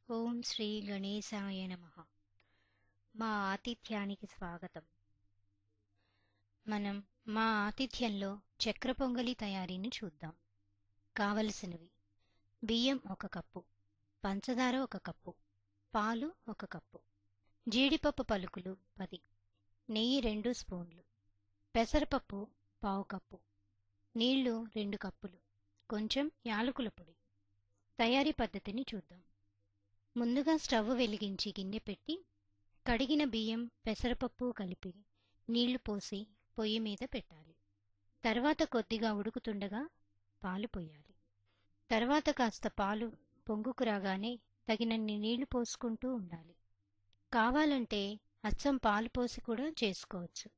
ఓం శ్రీ గణేశాయ నమః. మా ఆతిథ్యానికి స్వాగతం. మనం మా ఆతిథ్యంలో చక్ర పొంగలి తయారీని చూద్దాం. కావలసినవి: బియ్యం 1 కప్పు, పంచదార 1 కప్పు, పాలు 1 కప్పు, జీడిపప్పు పలుకులు 10, నెయ్యి 2 స్పూన్లు, పెసరపప్పు పావు కప్పు, నీళ్లు 2 కప్పులు, కొంచెం యాలకుల పొడి. తయారీ పద్ధతిని చూద్దాం. ముందుగా స్టవ్ వెలిగించి గిన్నె పెట్టి కడిగిన బియ్యం పెసరపప్పు కలిపి నీళ్లు పోసి పొయ్యి మీద పెట్టాలి. తర్వాత కొద్దిగా ఉడుకుతుండగా పాలు పోయాలి. తర్వాత కాస్త పాలు పొంగుకు రాగానే తగినన్ని నీళ్లు పోసుకుంటూ ఉండాలి. కావాలంటే అచ్చం పాలు పోసి కూడా చేసుకోవచ్చు.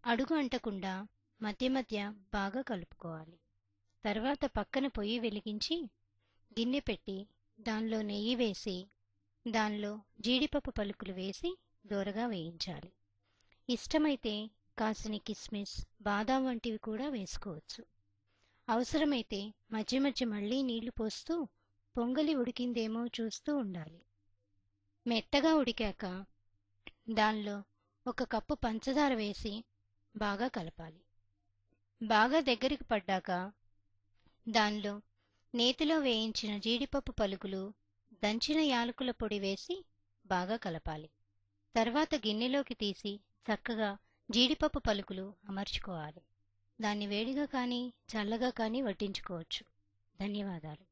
అడుగు అంటకుండా మధ్య మధ్య బాగా కలుపుకోవాలి. తర్వాత పక్కన పొయ్యి వెలిగించి గిన్నె పెట్టి దానిలో నెయ్యి వేసి దానిలో జీడిపప్పు పలుకులు వేసి దోరగా వేయించాలి. ఇష్టమైతే కాసిని కిస్మిస్, బాదాం వంటివి కూడా వేసుకోవచ్చు. అవసరమైతే మధ్య మధ్య మళ్ళీ నీళ్లు పోస్తూ పొంగలి ఉడికిందేమో చూస్తూ ఉండాలి. మెత్తగా ఉడికాక దానిలో 1 కప్పు పంచదార వేసి బాగా కలపాలి. బాగా దగ్గరికి పడ్డాక దానిలో నేతిలో వేయించిన జీడిపప్పు పలుకులు, దంచిన యాలకుల పొడి వేసి బాగా కలపాలి. తర్వాత గిన్నెలోకి తీసి చక్కగా జీడిపప్పు పలుకులు అమర్చుకోవాలి. దాన్ని వేడిగా కానీ చల్లగా కానీ వడ్డించుకోవచ్చు. ధన్యవాదాలు.